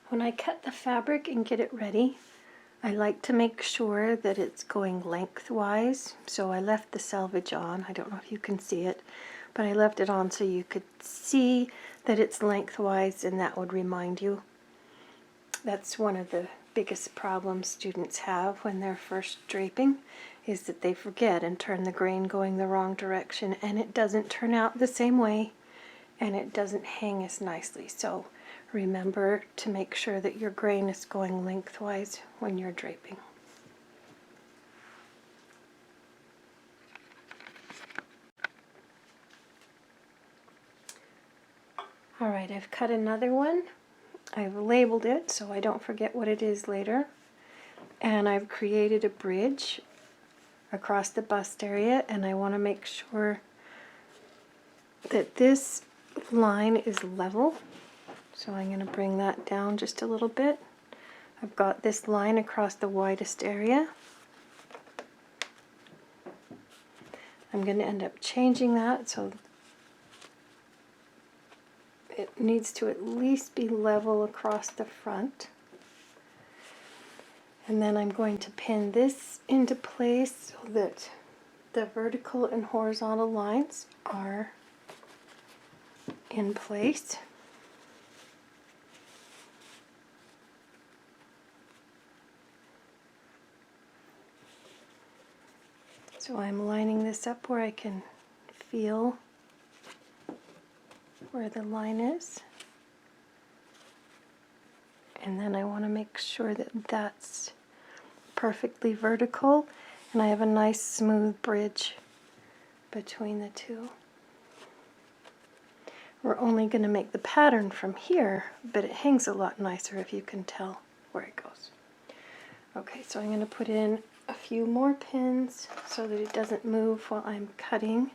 When I cut the fabric and get it ready, I like to make sure that it's going lengthwise. So I left the selvage on. I don't know if you can see it, but I left it on so you could see that it's lengthwise, and that would remind you. That's one of the biggest problems students have when they're first draping, is that they forget and turn the grain going the wrong direction, and it doesn't turn out the same way, and it doesn't hang as nicely. So remember to make sure that your grain is going lengthwise when you're draping. Alright, I've cut another one. I've labeled it so I don't forget what it is later. And I've created a bridge across the bust area, and I want to make sure that this line is level. So I'm going to bring that down just a little bit. I've got this line across the widest area. I'm going to end up changing that so it needs to at least be level across the front. And then I'm going to pin this into place so that the vertical and horizontal lines are in place. So I'm lining this up where I can feel where the line is. And then I want to make sure that that's perfectly vertical, and I have a nice smooth bridge between the two. We're only going to make the pattern from here, but it hangs a lot nicer if you can tell where it goes. Okay, so I'm going to put in a few more pins so that it doesn't move while I'm cutting.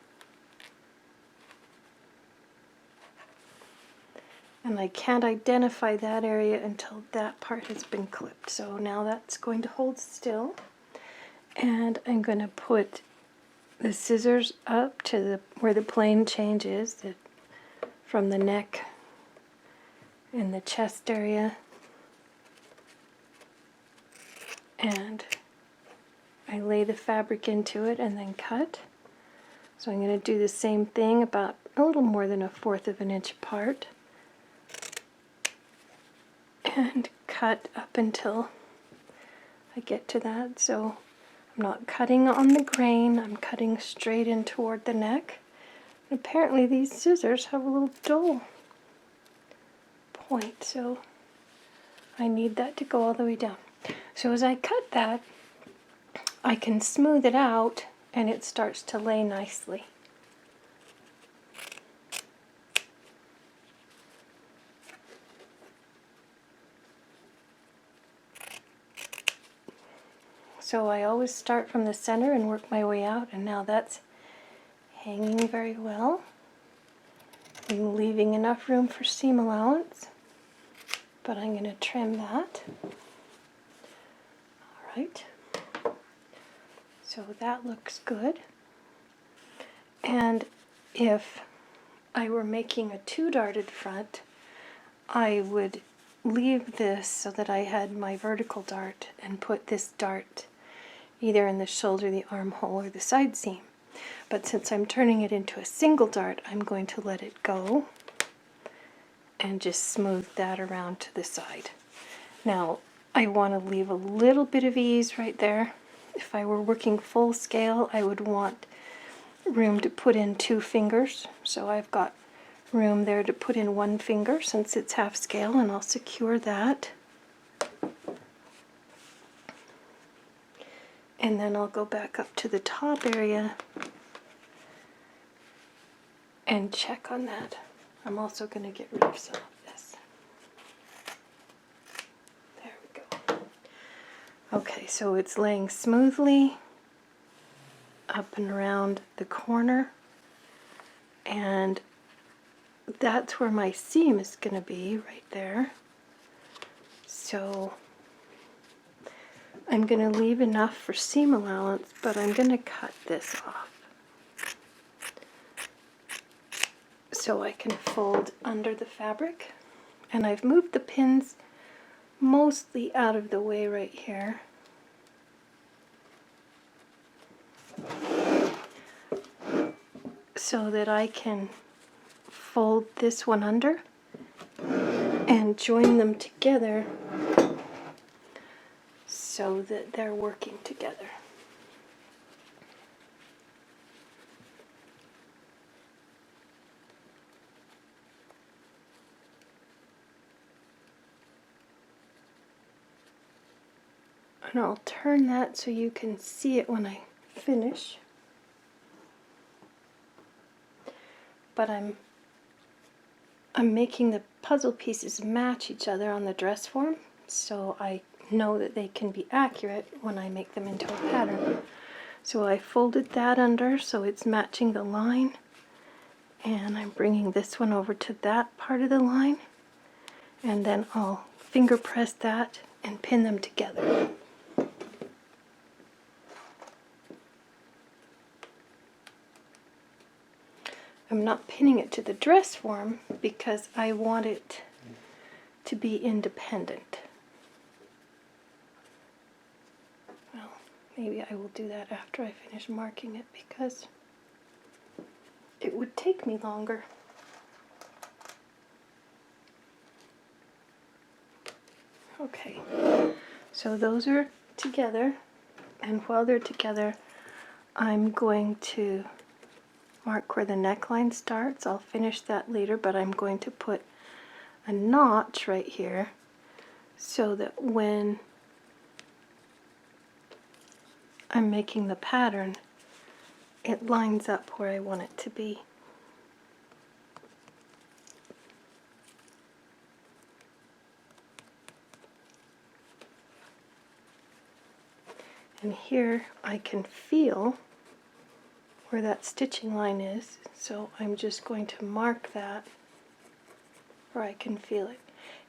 And I can't identify that area until that part has been clipped. So now that's going to hold still. And I'm going to put the scissors up to where the plane changes, from the neck and the chest area. And I lay the fabric into it and then cut. So I'm going to do the same thing, about a little more than 1/4 of an inch apart. And cut up until I get to that. So I'm not cutting on the grain, I'm cutting straight in toward the neck. And apparently these scissors have a little dull point, so I need that to go all the way down. So as I cut that, I can smooth it out and it starts to lay nicely. So I always start from the center and work my way out, and now that's hanging very well. I'm leaving enough room for seam allowance, but I'm going to trim that. Alright, so that looks good. And if I were making a 2-darted front, I would leave this so that I had my vertical dart and put this dart either in the shoulder, the armhole, or the side seam. But since I'm turning it into a single dart, I'm going to let it go and just smooth that around to the side. Now, I want to leave a little bit of ease right there. If I were working full scale, I would want room to put in 2 fingers. So I've got room there to put in 1 finger since it's half scale, and I'll secure that. And then I'll go back up to the top area and check on that. I'm also going to get rid of some of this. There we go. Okay, so it's laying smoothly up and around the corner, and that's where my seam is going to be, right there. So I'm going to leave enough for seam allowance, but I'm going to cut this off so I can fold under the fabric. And I've moved the pins mostly out of the way right here. So that I can fold this one under and join them together so that they're working together. And I'll turn that so you can see it when I finish. But I'm making the puzzle pieces match each other on the dress form, so I know that they can be accurate when I make them into a pattern. So I folded that under so it's matching the line, and I'm bringing this one over to that part of the line, and then I'll finger press that and pin them together. I'm not pinning it to the dress form because I want it to be independent. Well, maybe I will do that after I finish marking it because it would take me longer. Okay, so those are together, and while they're together, I'm going to mark where the neckline starts. I'll finish that later, but I'm going to put a notch right here so that when I'm making the pattern, it lines up where I want it to be. And here I can feel where that stitching line is, so I'm just going to mark that where I can feel it.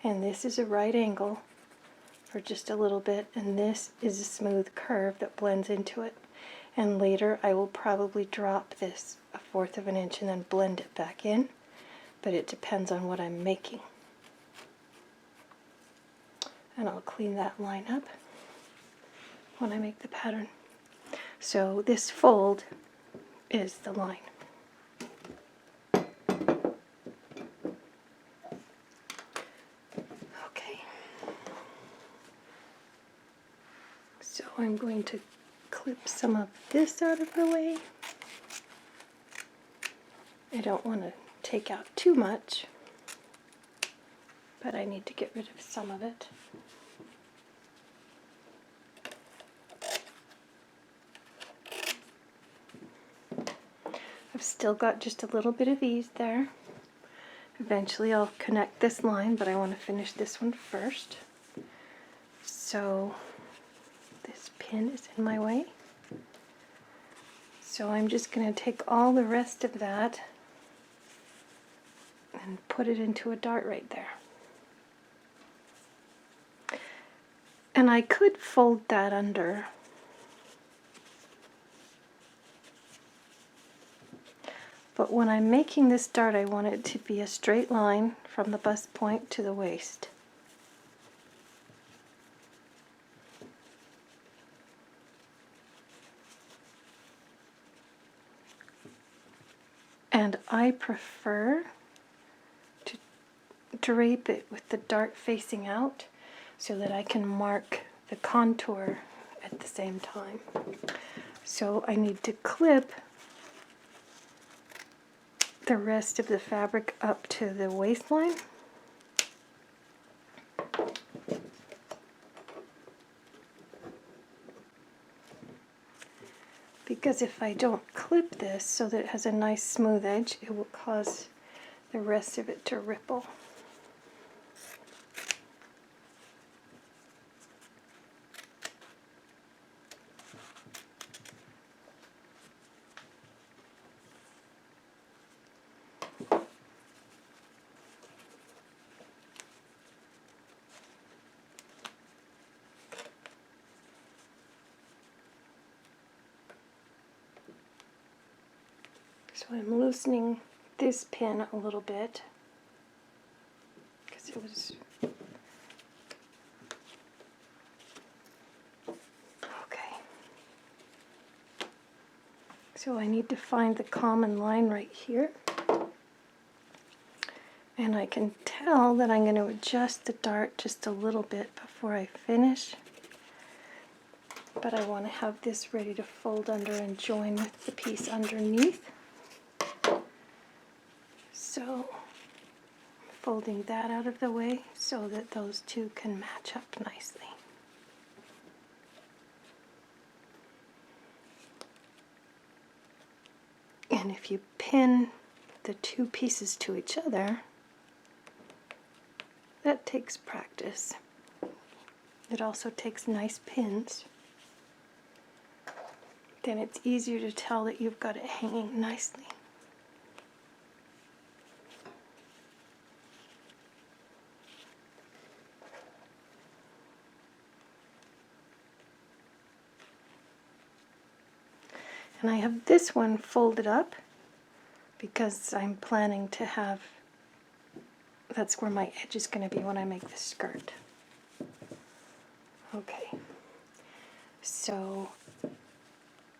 And this is a right angle for just a little bit, and this is a smooth curve that blends into it. And later I will probably drop this 1/4 of an inch and then blend it back in, but it depends on what I'm making. And I'll clean that line up when I make the pattern. So this fold is the line. Okay. So I'm going to clip some of this out of the way. I don't want to take out too much, but I need to get rid of some of it. I've still got just a little bit of ease there. Eventually I'll connect this line, but I want to finish this one first. So this pin is in my way. So I'm just going to take all the rest of that and put it into a dart right there. And I could fold that under. But when I'm making this dart, I want it to be a straight line from the bust point to the waist. And I prefer to drape it with the dart facing out so that I can mark the contour at the same time. So I need to clip the rest of the fabric up to the waistline. Because if I don't clip this so that it has a nice smooth edge, it will cause the rest of it to ripple. So I'm loosening this pin a little bit because it was So I need to find the common line right here. And I can tell that I'm going to adjust the dart just a little bit before I finish. But I want to have this ready to fold under and join with the piece underneath. So I'm folding that out of the way so that those two can match up nicely. And if you pin the two pieces to each other, that takes practice. It also takes nice pins. Then it's easier to tell that you've got it hanging nicely. And I have this one folded up because I'm planning to have, that's where my edge is going to be when I make the skirt. Okay, so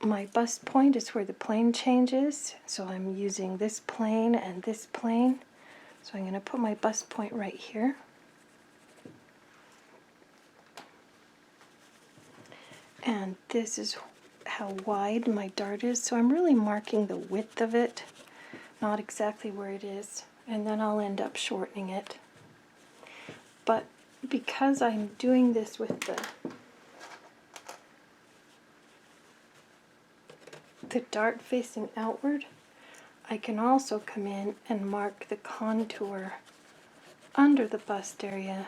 my bust point is where the plane changes, so I'm using this plane and this plane. So I'm going to put my bust point right here. And this is how wide my dart is, so I'm really marking the width of it, not exactly where it is, and then I'll end up shortening it. But because I'm doing this with the dart facing outward, I can also come in and mark the contour under the bust area,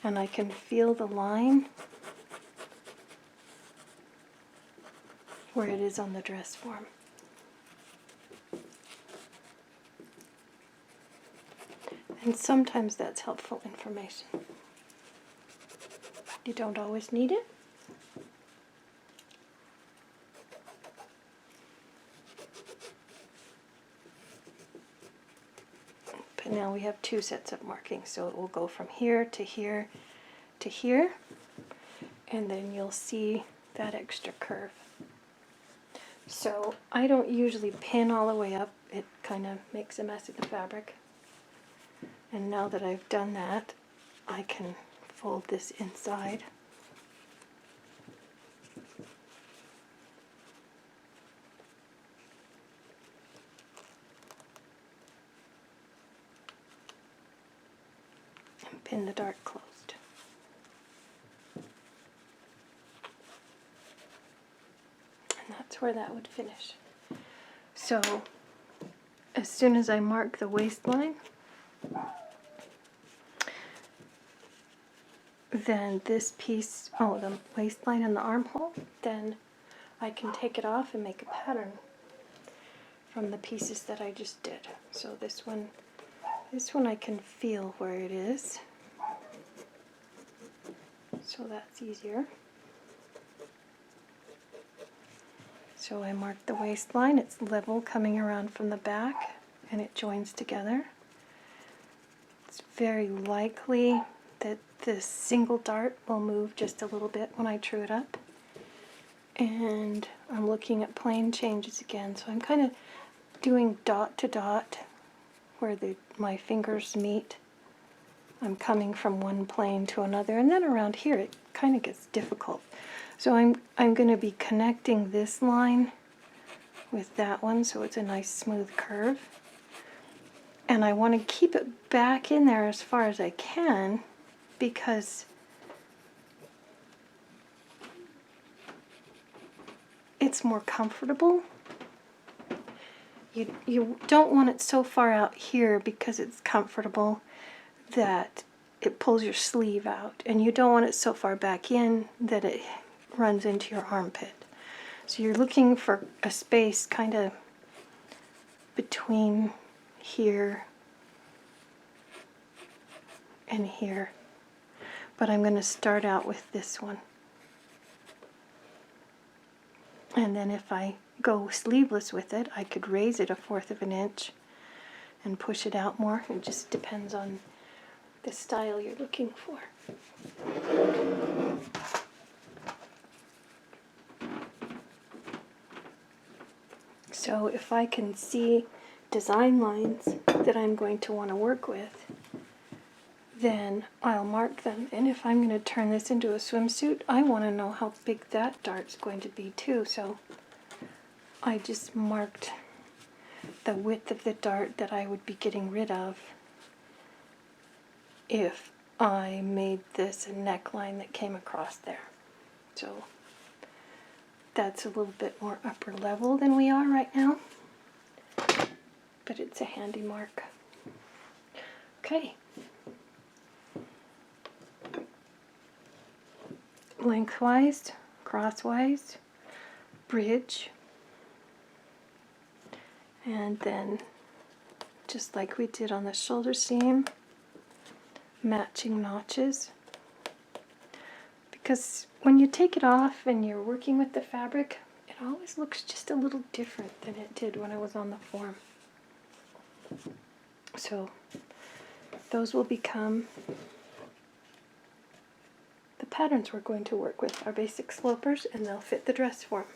and I can feel the line where it is on the dress form. And sometimes that's helpful information. You don't always need it. But now we have two sets of markings, so it will go from here to here to here, and then you'll see that extra curve. So I don't usually pin all the way up, it kind of makes a mess of the fabric. And now that I've done that, I can fold this inside. And pin the dart closed. And that's where that would finish. So as soon as I mark the waistline, then this piece, the waistline and the armhole, then I can take it off and make a pattern from the pieces that I just did. So this one I can feel where it is, so that's easier. So I mark the waistline, it's level coming around from the back, and it joins together. It's very likely that this single dart will move just a little bit when I true it up. And I'm looking at plane changes again, so I'm kind of doing dot to dot where my fingers meet. I'm coming from one plane to another, and then around here it kind of gets difficult. So I'm going to be connecting this line with that one so it's a nice smooth curve. And I want to keep it back in there as far as I can because it's more comfortable. You don't want it so far out here because it's comfortable that it pulls your sleeve out, and you don't want it so far back in that it runs into your armpit. So you're looking for a space kind of between here and here. But I'm going to start out with this one. And then if I go sleeveless with it, I could raise it 1/4 of an inch and push it out more. It just depends on the style you're looking for. So if I can see design lines that I'm going to want to work with, then I'll mark them. And if I'm going to turn this into a swimsuit, I want to know how big that dart's going to be too. So I just marked the width of the dart that I would be getting rid of if I made this a neckline that came across there. So that's a little bit more upper level than we are right now, but it's a handy mark. Okay. Lengthwise, crosswise, bridge, and then just like we did on the shoulder seam, matching notches. Because when you take it off and you're working with the fabric, it always looks just a little different than it did when I was on the form. So those will become the patterns we're going to work with, our basic slopers, and they'll fit the dress form.